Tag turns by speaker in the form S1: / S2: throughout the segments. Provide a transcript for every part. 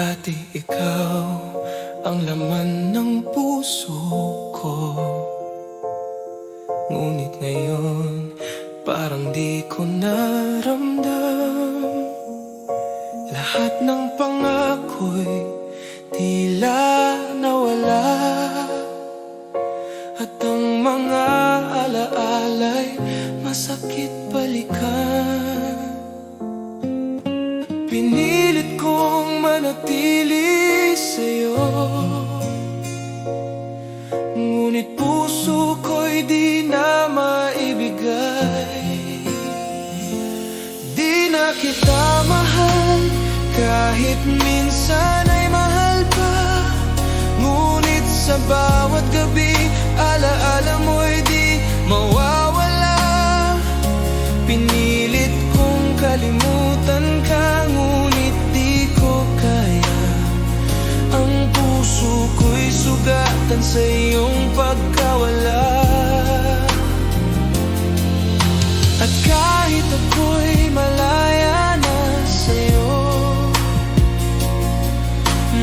S1: Dati ikaw ang laman ng puso ko, ngunit ngayon parang di ko naramdam. Lahat ng pangako'y tila nawala, at ang mga alaala'y masakit balikan. Pinilit kong manatili sa'yo, ngunit puso ko'y di na maibigay. Di na kita mahal, kahit minsan ay mahal pa. Ngunit sa bawat gabi, alaala mo'y di mawawala. Pinilit kong kalimutan ka, ngunit di ko kaya. Ang puso ko'y sugatan sa iyong pagkawala. At kahit ako'y malaya na sa'yo,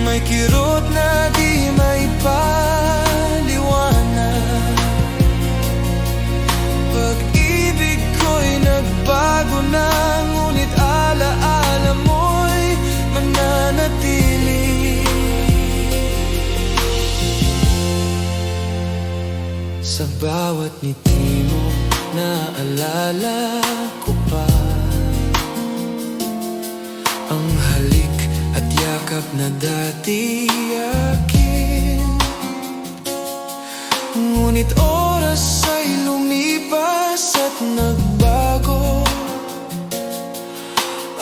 S1: may kirot na di maipaliwanag. Pag-ibig ko'y nagbago na, ngunit alaala mo'y mananatili. Sa bawat ngiti mo, naalala ko pa ang halik at yakap na dati akin. Ngunit oras ay lumipas at nagbago,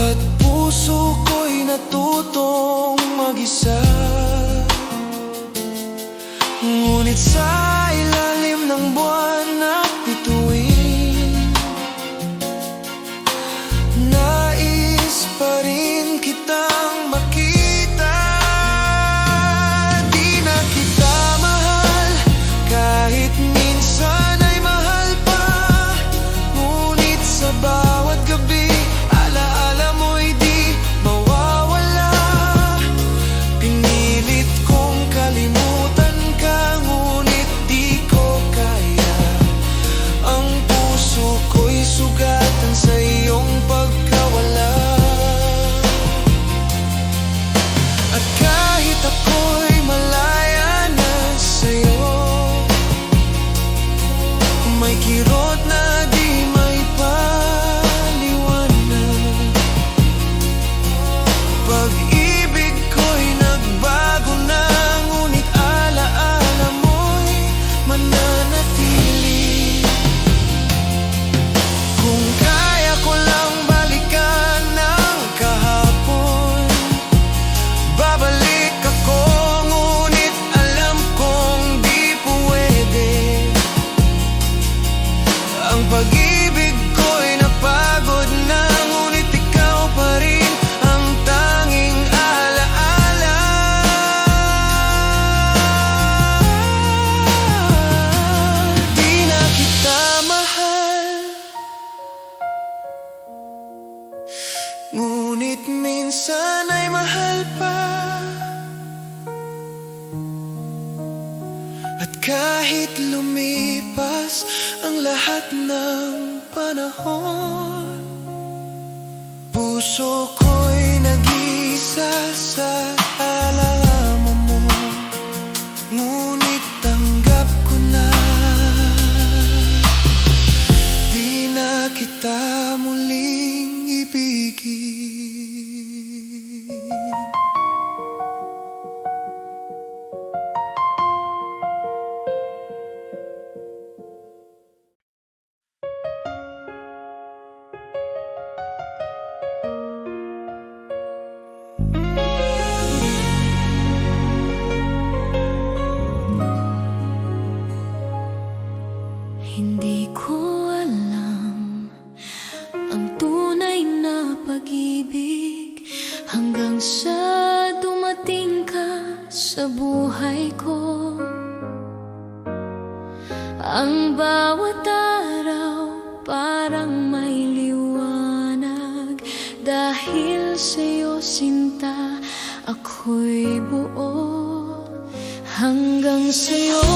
S1: at puso ko'y natutong mag-isa. Ngunit sa ilalim ng buwan na bituin, nais pa rin kitang makita. Di na kita mahal, kahit minsan ay mahal pa. Ngunit sa bawat gabi, alaala mo'y di mawawala. Pinilit kong kalimutan ka, ngunit di ko kaya. Ang puso ko'y sugatan sa iyong pagkawala. At kahit ako'y malaya na sa'yo, may kirot na di maipaliwanag. Pag-ibig ko'y nagbago na, ngunit alaala mo'y mananatili. Kung kaya ko lang balikan ng kahapon, babalik ako, ngunit alam kong di pwede. Ang pag-ibig ko'y napagod na, ngunit ikaw pa rin ang tanging alaala. Di na kita mahal, ngunit minsan ay mahal pa. At kahit lumipas ang lahat ng panahon, puso ko'y nag-iisa sa alaala mo. Ngunit tanggap ko na, di na kita muling ibigin.
S2: Hindi ko alam ang tunay na pag-ibig, hanggang sa dumating ka sa buhay ko. Ang bawat araw parang may liwanag, dahil sa'yo sinta ako ako'y buo. Hanggang sa'yo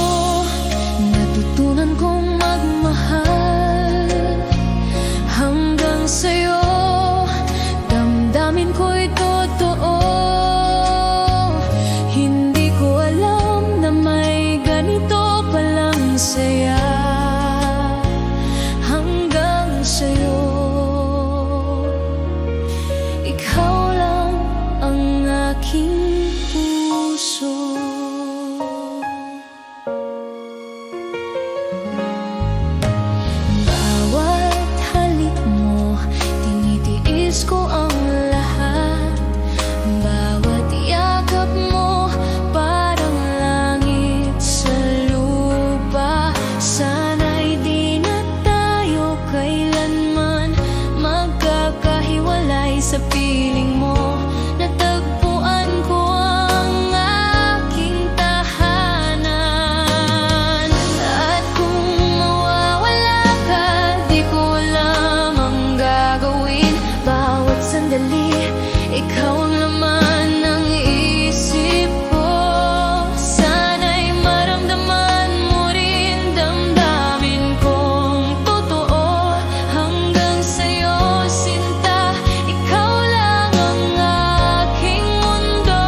S2: natutunan kong magmahal. Hanggang sa'yo damdamin ko'y totoo. Hindi ko alam na may ganito palang saya. Hanggang sa'yo, ikaw lang ang aking puso. Bawat halik mo, tinitiis ko ang lahat. Bawat yakap mo, parang langit sa lupa. Sana'y di na tayo kailanman magkakahiwalay. Sa piling mo natagpuan ko ang aking tahanan. At kung mawawala ka, di ko alam ang gagawin. Bawat sandali, ikaw ang laman ng isip ko. Sana'y maramdaman mo rin, damdamin kong totoo. Hanggang sa'yo, sinta, ikaw lang ang aking mundo.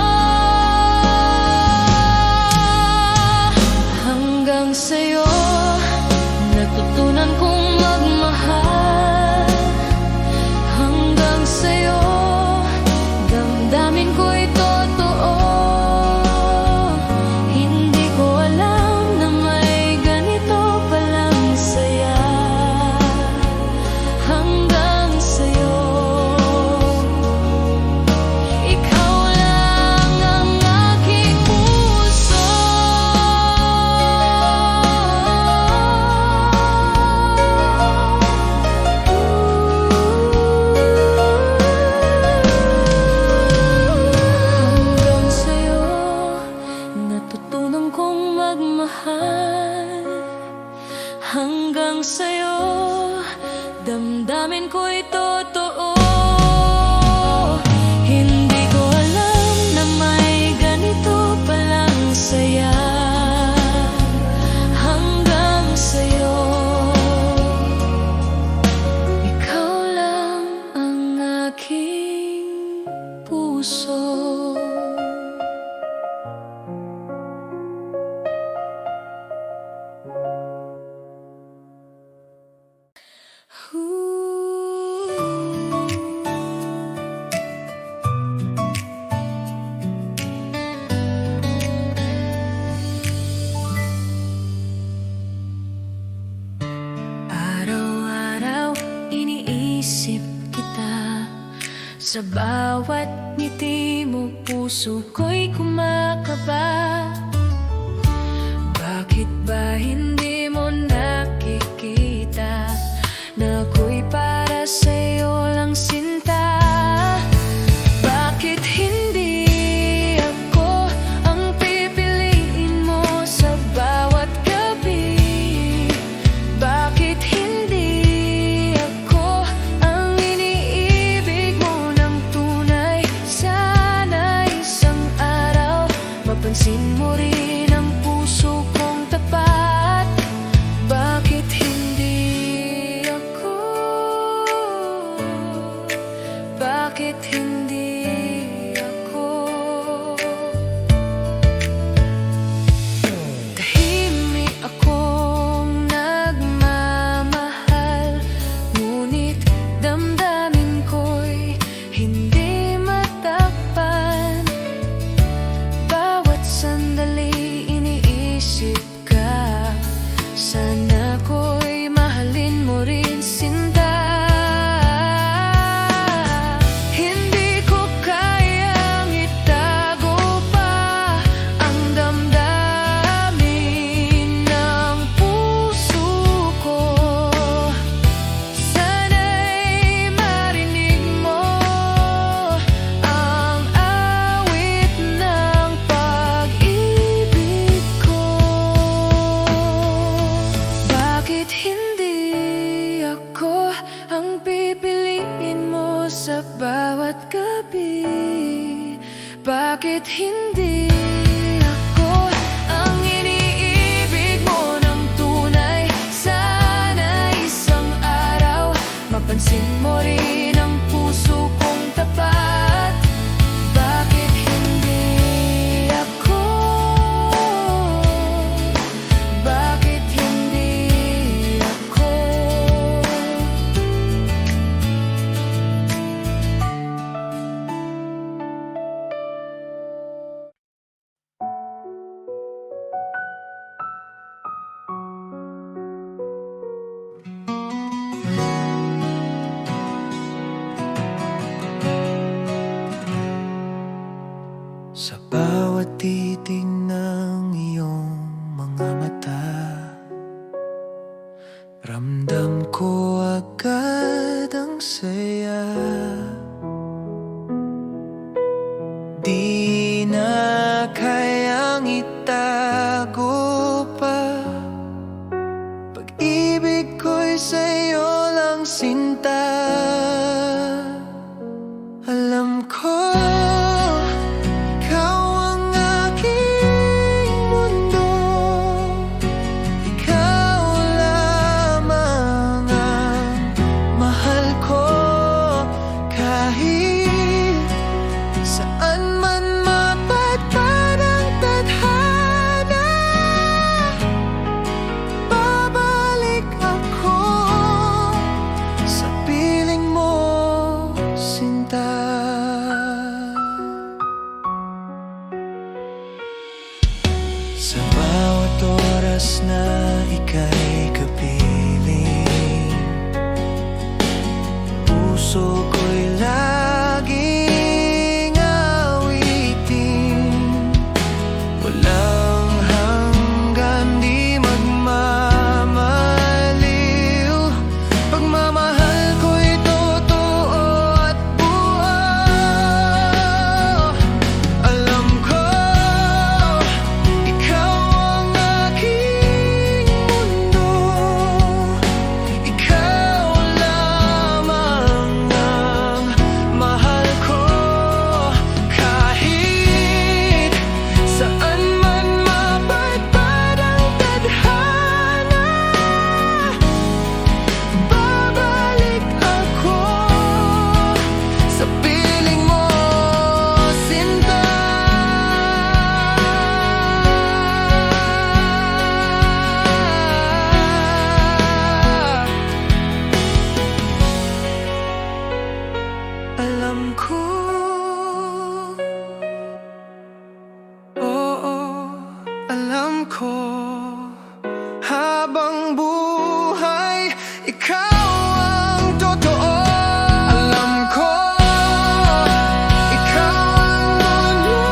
S2: Hanggang sa'yo natutunan kong magmahal. Hanggang sa'yo damdamin ko'y totoo. Hindi ko alam na may ganito palang saya. Hanggang sa'yo, ikaw lang ang aking puso. Hanggang sa'yo natutunan kong magmahal. Hanggang sa'yo damdamin ko'y totoo. Hindi ko alam na may ganito palang saya. Hanggang sa'yo, ikaw lang ang aking puso. Araw-araw iniisip kita. Sa bawat ngiti mo, puso ko'y kumakaba. Bakit ba hindi mo nakikita na ako'y para sa'yo lang, sinta? Bakit hindi ako ang pipiliin mo sa bawat gabi? Bakit hindi ako ang iniibig mo ng tunay? Sana isang araw mapansin mo rin ang puso kong tapat. Bakit hindi ako ang iniibig mo ng tunay? Sana isang araw mapansin mo rin ang puso kong tapat. Bakit hindi ako? Bakit hindi ako?
S1: Sa bawat titig ng iyong mga mata, ramdam ko agad ang saya. Di na kayang itago pa, pag-ibig ko'y sa'yo lang sinta. Alam ko sa bawat oras na ika'y kapiling, puso ko'y laging awitin. Walang hanggan, di magmamaliw, pagmamahal ko'y totoo at buo. Alam ko habang buhay, ikaw ang totoo. Alam ko, ikaw ang mundo.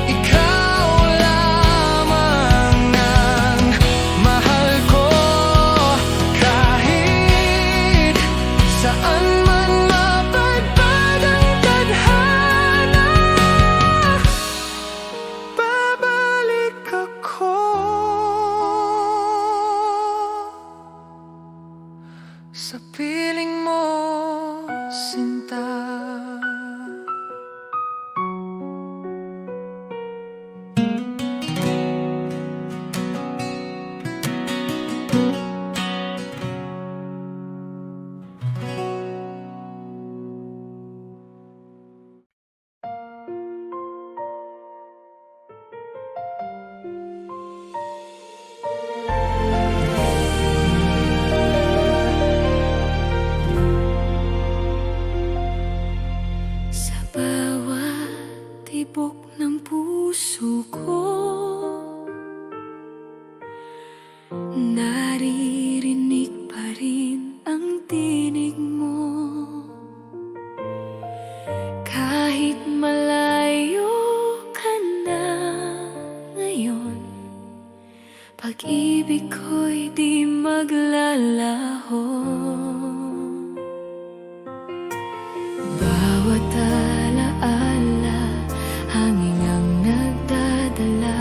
S1: Ikaw lamang ang mahal ko. Kahit saan man mapadpad ang tadhana, sa piling mo, sinta. Tibok ng puso ko, naririnig pa rin ang tinig mo. Kahit malayo ka na ngayon, pag-ibig ko'y di maglalaho. Bawat alaala, hangin ang nagdadala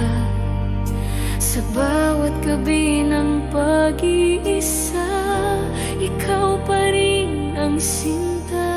S1: sa bawat gabi ng pag-iisa. Ikaw pa rin ang sinta.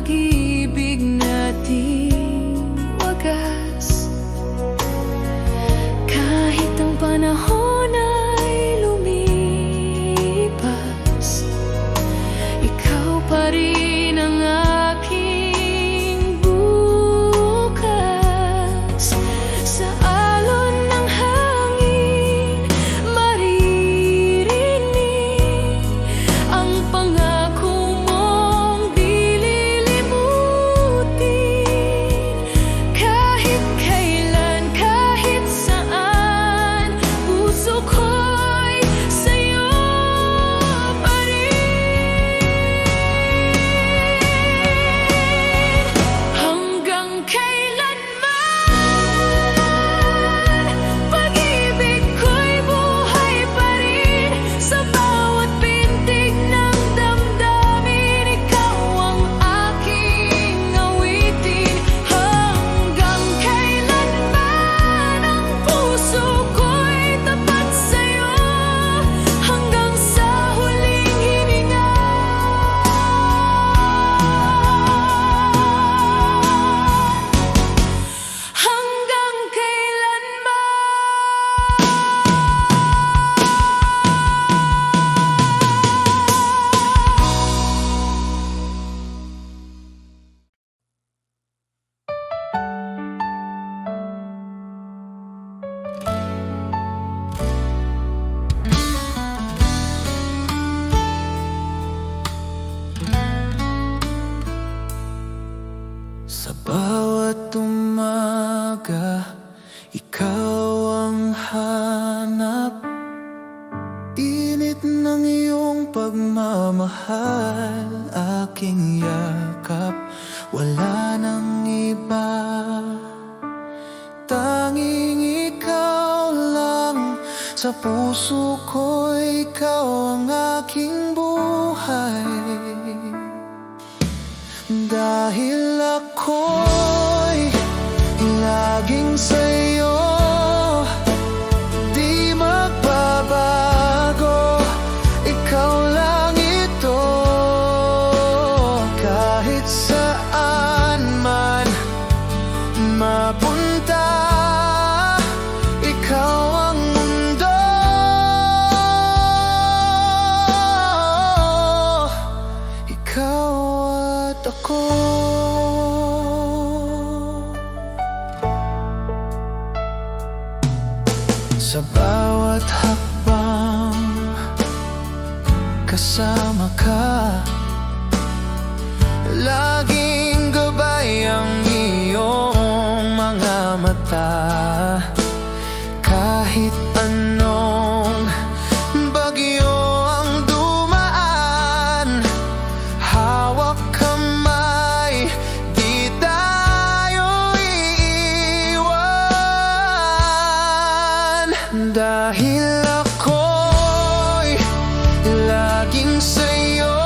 S2: pag-ibig nating wagas. Kahit ang panahon ay lumipas, ikaw pa rin ang aking bukas. Sa alon ng hangin maririnig ang pangako mong di lilimutin. Kahit kailan, kahit saan, puso ko'y sa'yo pa rin. Hanggang kailanman, pag-ibig ko'y buhay pa rin. Sa bawat pintig ng damdamin, ikaw ang aking awitin. Hanggang kailanman, ang puso ko'y tapat sa'yo, hanggang sa huling hininga. Hanggang
S1: Sa bawat umaga, ikaw ang hanap. Init ng iyong pagmamahal, aking yakap. Wala nang iba, tanging ikaw lang. Sa puso ko, ikaw ang aking buhay. Dahil ako'y laging sa'yo, di magbabago. Ikaw lang ito, kahit saan man mapunta. Ikaw ang mundo, ikaw at ako. Sa bawat hakbang, kasama ka. Laging gabay ang iyong mga mata. Kahit anong bagyo ang dumaan, hawak kamay, di tayo iiwan. Dahil ako'y laging sa'yo,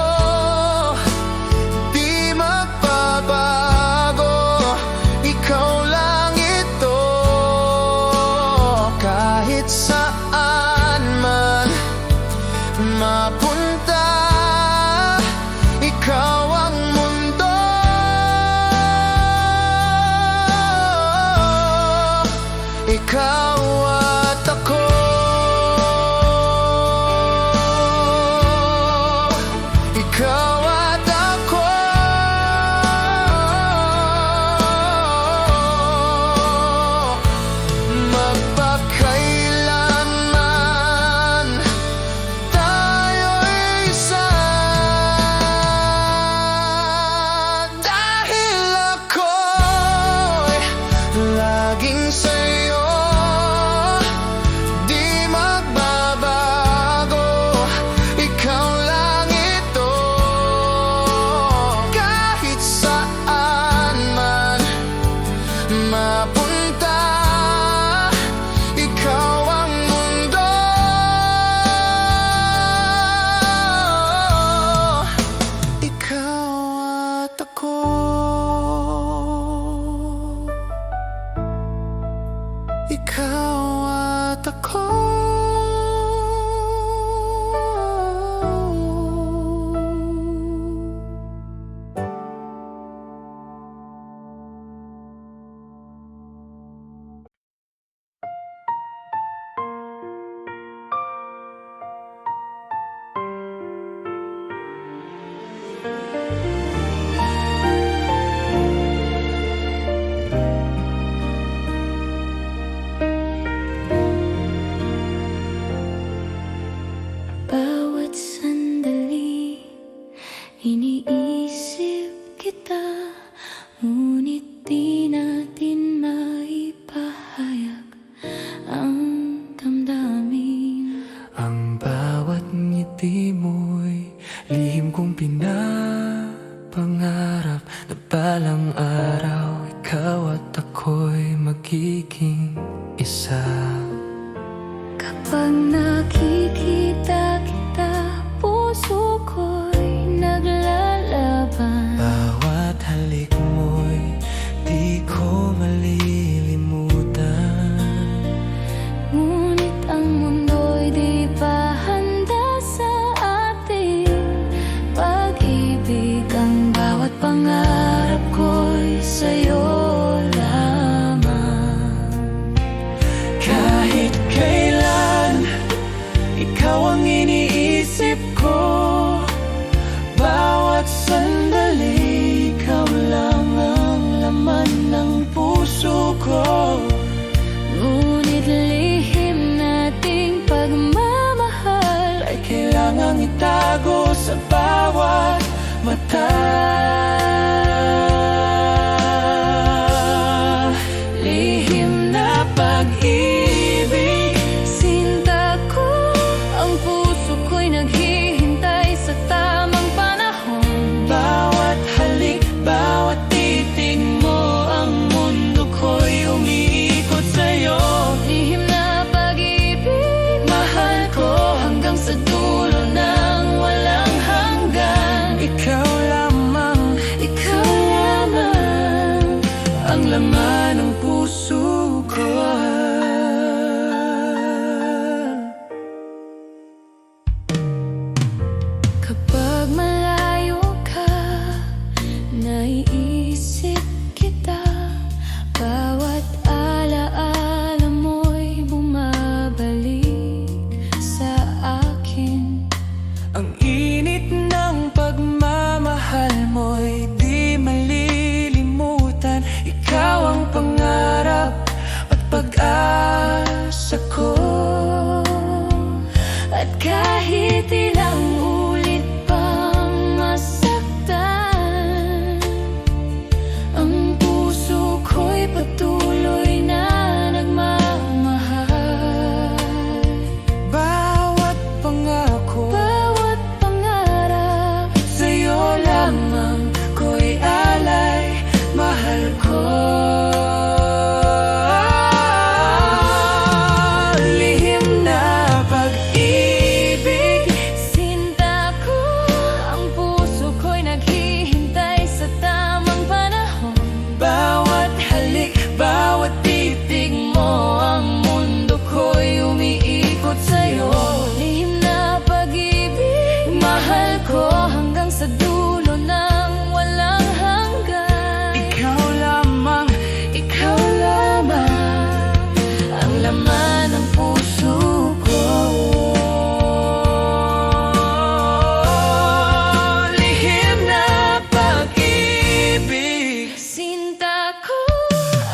S1: pangarap na balang araw ikaw at ako'y magiging isa.
S2: Kapag nakikita kita, puso ko'y naglalaban.
S1: Bawat halik mo'y di ko malilimutan.
S2: Ngunit ang mundo'y di pa handa sa ating pag-ibig. Ang bawat pangarap ko'y sa'yo lamang.
S1: Kahit kailan, ikaw ang iniisip ko. Bawat sandali, ikaw lang ang laman ng puso ko.
S2: Ngunit lihim nating pagmamahal
S1: Ay kailangang itago sa bawat mata. Lihim na pag-ibig,
S2: sinta ko, ang puso ko'y naghihintay sa tamang panahon.
S1: bawat halik, bawat titig mo, ang mundo ko'y umiikot sa'yo.
S2: Lihim na pag-ibig, mahal ko hanggang sa dulo ng walang hanggan.
S1: Ikaw lamang ang laman ng puso ko.
S2: Kapag malayo ka, naiisip kita. Bawat alaala mo'y bumabalik sa akin.
S1: Ang init ng pagmamahal mo'y di malilimutan. Ikaw ang pangarap at pag-asa ko.
S2: At kahit ilang ulit pang masaktan, ang puso ko'y patuloy na nagmamahal.
S1: Bawat pangako,
S2: Bawat pangarap,
S1: sa'yo lamang ko'y alay. Mahal ko. Lihim na pag-ibig,
S2: sinta ko, ang puso ko'y naghihintay sa tamang panahon.
S1: bawat halik, bawat titig mo, ang mundo ko'y umiikot sa'yo.
S2: Lihim na pag-ibig, mahal ko hanggang sa dulo ng walang hanggan.
S1: Ikaw lamang ang laman ng puso ko. Lihim na pag-ibig,
S2: Sinta ko,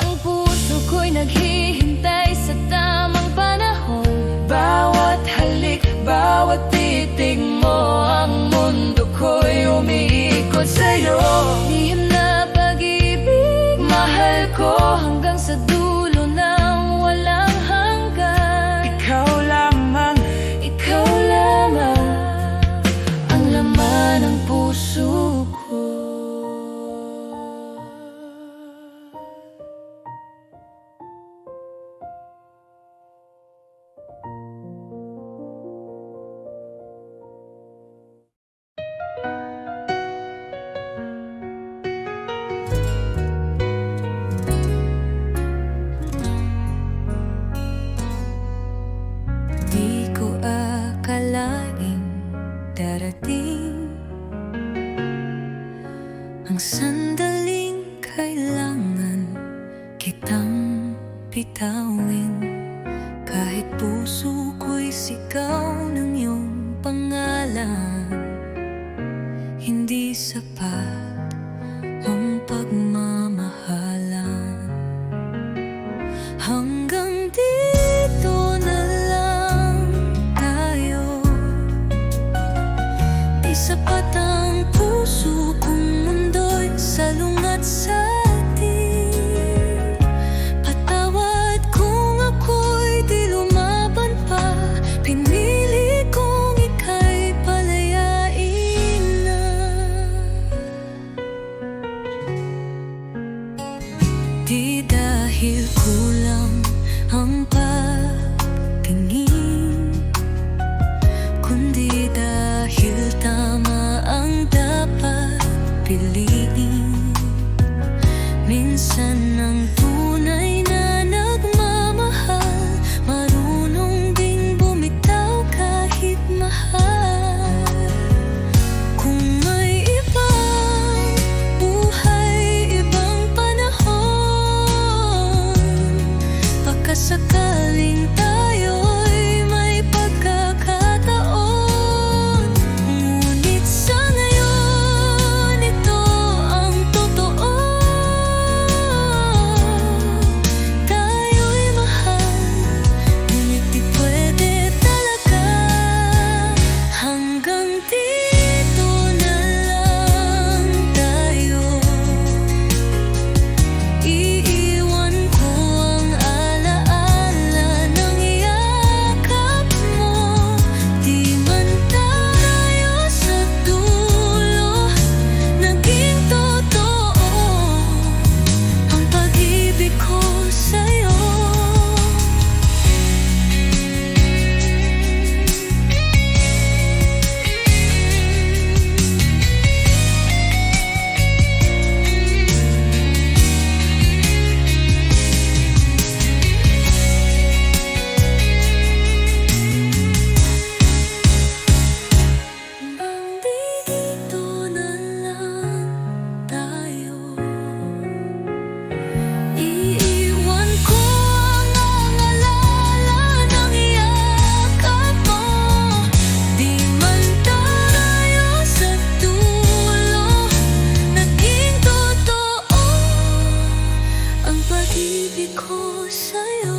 S2: ang puso ko'y naghihintay sa tamang panahon.
S1: bawat halik, bawat titig mo, ang mundo ko'y umiikot sa'yo.
S2: Lihim na pag-ibig, mahal ko hanggang sa dulo ng walang hanggan.
S1: Ikaw lamang
S2: ang laman ng puso ko. Di ko akalaing darating ang sandaling kailangan kitang bitawin. Kahit puso ko'y sigaw ng iyong pangalan, hindi sapat ang pagmamahalan. Hanggang dito na lang tayo. Di sapat ang puso kung mundo'y salungat sa atin. Patawad kung ako'y di lumaban pa. Pinili kong ika'y palayain na. kulang ang pagtingin, kundi dahil tama ang dapat piliin. Minsan ang tunay na nagmamahal marunong ding bumitaw kahit mahal. Kung may ibang buhay, ibang panahon, pagkasakaling tayo'y may pagkakataon. Ngunit sa ngayon, ito ang totoo. Tayo'y mahal, ngunit di pwede talaga. Hanggang dito na lang tayo. Iiwan ko ang alaala ng yakap mo. Di man tayo sa dulo naging totoo ang pag-ibig ko sa'yo. Nandito na lang tayo. Iiwan ko ang alaala ng yakap mo. Di man tayo sa dulo naging totoo ang pag-ibig ko sa'yo.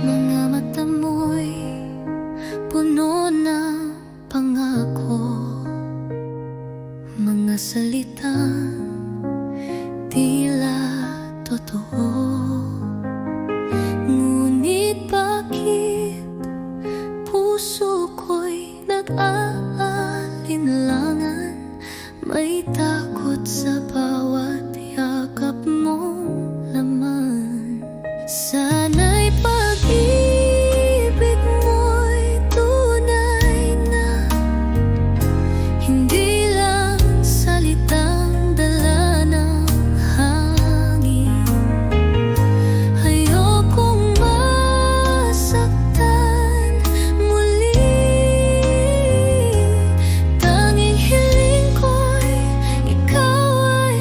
S2: Mga mata mo'y puno ng pangako, mga salitang tila totoo. Ngunit bakit puso ko'y nag-aalinlangan? May takot sa bawat yakap mong laman. Sana'y pag-ibig mo'y tunay na, hindi lang salitang dala ng hangin. Ayokong masaktan muli. Tanging hiling ko'y ikaw ay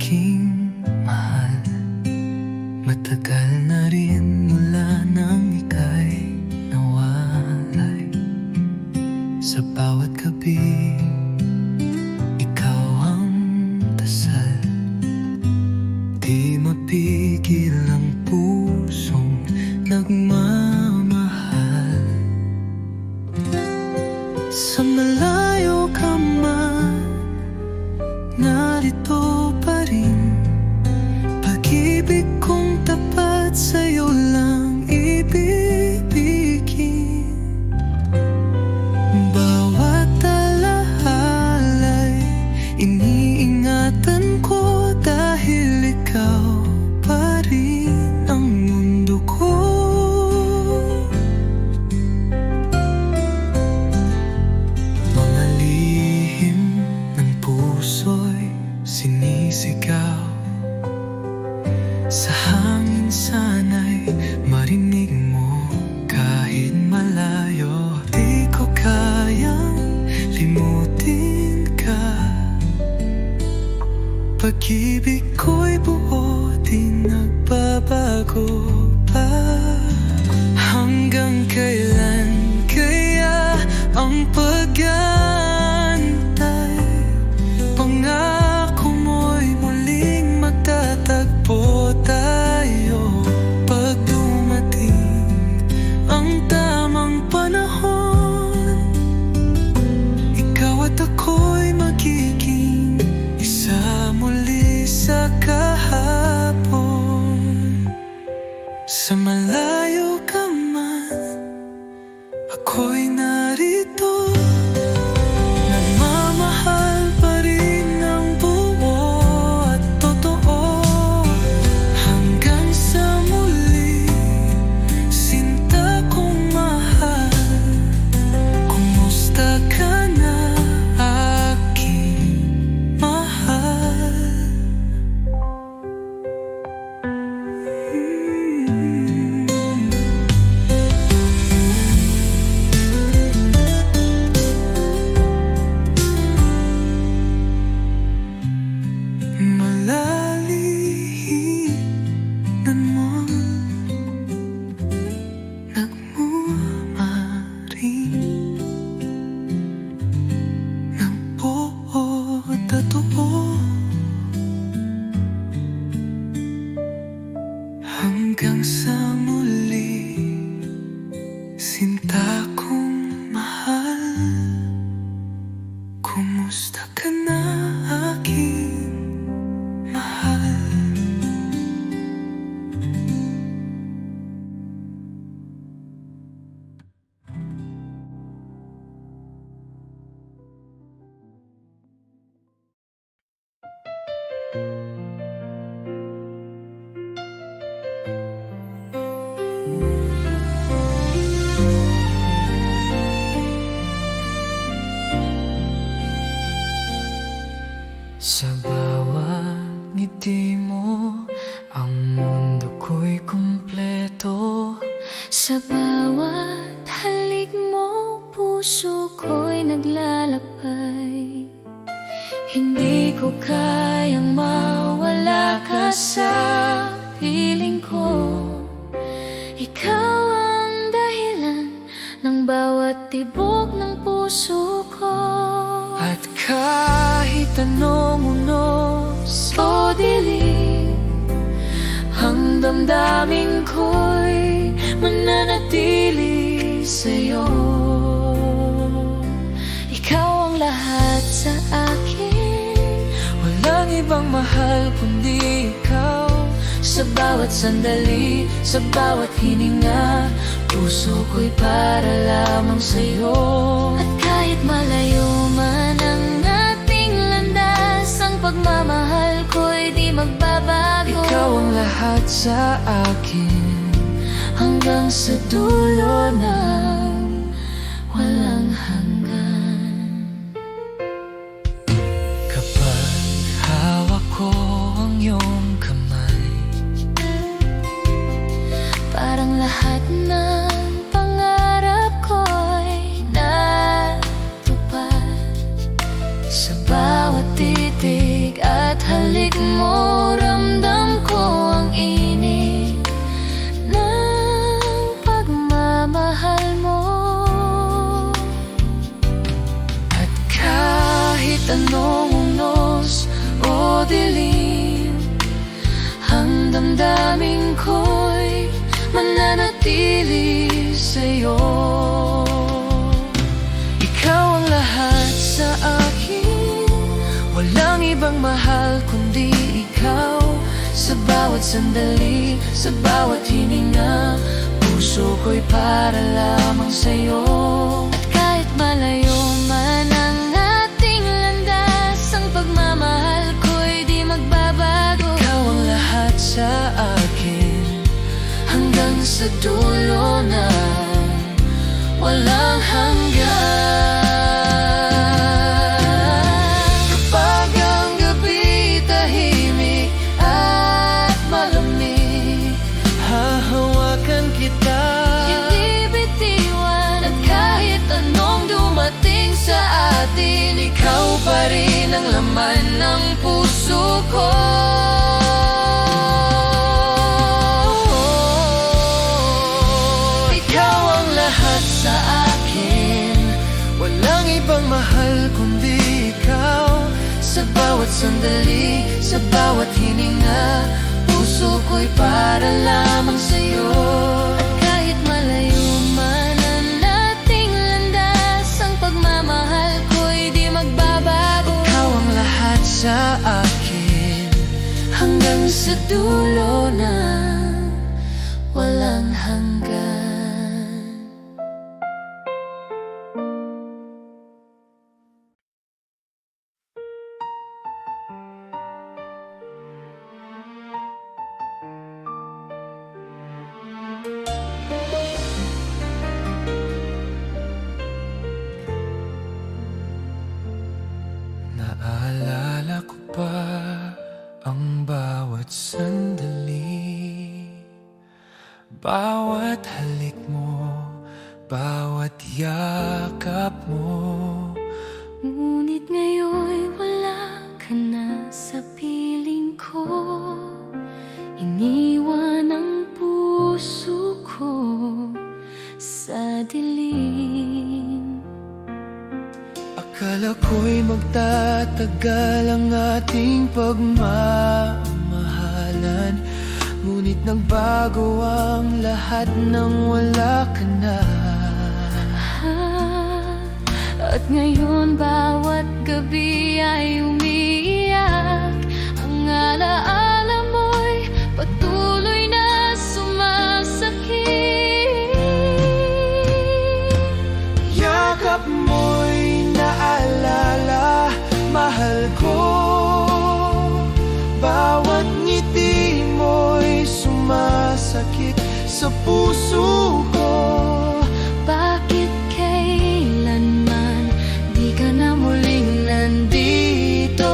S1: aking mahal. Matagal na rin mula nang ika'y nawalay. Sa bawat gabi, ikaw ang dasal. Di mapigil ang pusong nagmamahal. Sa malayo ka man, narito pa rin. Pag-ibig kong tapat sa'yo lang ibibigin. Bawat alahalay iniingatan ko, dahil ikaw pa rin ang mundo ko. Mga lihim ng puso'y sinisigaw. Sa hangin sana'y marinig mo kahit malayo. Di ko kayang limutin ka. Pag-ibig ko'y buo, di nagbabago pa. Hanggang kailan kaya ang pag-aantay? Pangako mo'y muling magtatagpo tayo. Pag dumating ang tamang panahon, ikaw at ako'y magiging isa muli sa kahapon. Sa malayo ka man, ako'y narito. Nagmamahal pa rin ng buo at totoo. Hanggang sa muli, sinta kong mahal. Kumusta ka na, aking mahal? Malalihinan mo, nagmamaring ng buo at totoo. Hanggang sa muli, sinta kong mahal. Kumusta ka na, aking mahal? Sa bawat ngiti mo, ang mundo ko'y kumpleto.
S2: Sa bawat halik mo, puso ko'y naglalakbay. Hindi ko kayang mawala ka sa piling ko. Ikaw ang dahilan ng bawat tibok ng puso ko.
S1: At kahit anong unos o dilim, ang damdamin ko'y mananatili sa'yo.
S2: Ikaw ang lahat sa akin,
S1: Walang ibang mahal kundi ikaw.
S2: sa bawat sandali, sa bawat hininga, puso ko'y para lamang sa'yo. At kahit malayo man ang ating landas, ang pagmamahal ko'y di magbabago.
S1: Ikaw ang lahat sa akin,
S2: hanggang sa dulo ng walang hanggan.
S1: kapag hawak ko ang iyong kamay.
S2: Parang lahat ng pangarap ko'y natupad. Sa bawat titig at halik mo, mo, ramdam ko ang init ng pagmamahal mo. At kahit anong unos o dilim, ang damdamin ko'y mananatili sa'yo. Ikaw ang lahat sa akin, walang ibang mahal kundi ikaw. Sa bawat sandali, sa bawat hininga, puso ko'y para lamang sa'yo. At kahit malayo man ang ating landas, ang pagmamahal ko'y di magbabago. Ikaw ang lahat sa akin, hanggang sa dulo na walang hanggan. Kapag ang gabi tahimik at malamig,
S1: hahawakan kita,
S2: hindi bitiwan. At kahit anong dumating sa atin, ikaw pa rin ang laman ng puso ko. Ikaw ang lahat sa akin,
S1: walang ibang mahal kundi ikaw.
S2: sa bawat sandali, sa bawat hininga, puso ko'y para lamang sa'yo. At kahit malayo man ang ating landas, ang pagmamahal ko'y di magbabago.
S1: Ikaw ang lahat sa akin,
S2: Hanggang sa dulo na walang hanggan.
S1: naalala ko pa ang bawat sandali, bawat halik mo, bawat yakap mo.
S2: Ngunit ngayon'y wala ka na sa piling ko, iniwan ang puso ko sa dilim.
S1: Akala ko'y magtatagal ang ating pagmamahalan, ngunit nagbago ang lahat nang wala ka na.
S2: At ngayon bawat gabi ay umiiyak, ang alaala mo'y patuloy na sumasakit.
S1: Yakap mo'y naalala, mahal ko. Bawat ngiti mo'y sumasakit sa puso ko.
S2: Bakit kailanman di ka na muling nandito?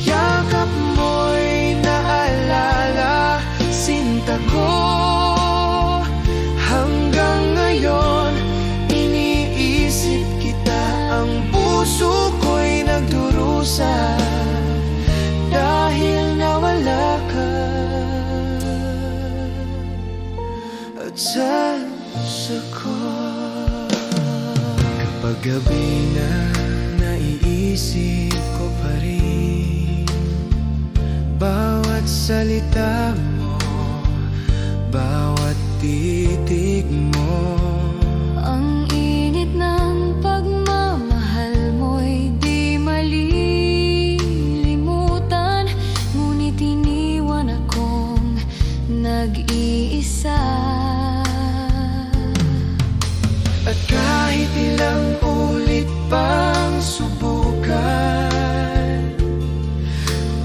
S1: Yakap mo'y naalala, sinta ko. Hanggang ngayon, iniisip kita. Ang puso ko'y nagdurusa dahil nawala ka. At sa puso ko, kapag gabi na, naiisip ko pa rin bawat salita mo, bawat titig mo.
S2: Ang init ng pagmamahal mo'y di malilimutan, ngunit iniwan akong nag-iisa.
S1: At kahit ilang ulit pang subukan,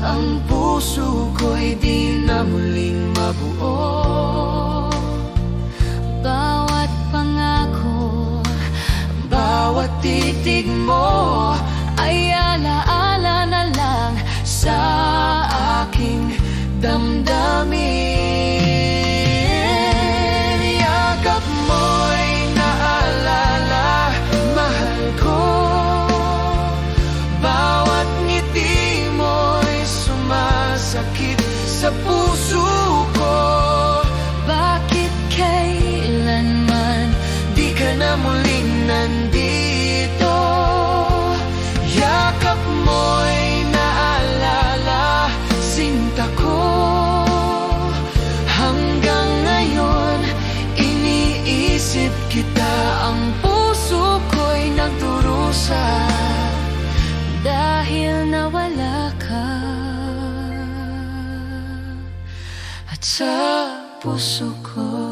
S1: ang puso ko'y di na muling mabuo.
S2: Bawat pangako,
S1: Bawat titig mo
S2: ay alaala na lang sa aking damdamin.
S1: yakap mo'y naalala, mahal ko. Bawat ngiti mo'y sumasakit sa puso ko.
S2: Bakit kailanman
S1: Di ka na muling nandito. Yakap mo'y naalala, sinta ko. Hanggang ngayon, iniisip kita. Ang puso ko'y nagdurusa
S2: dahil nawala ka.
S1: at sa puso ko.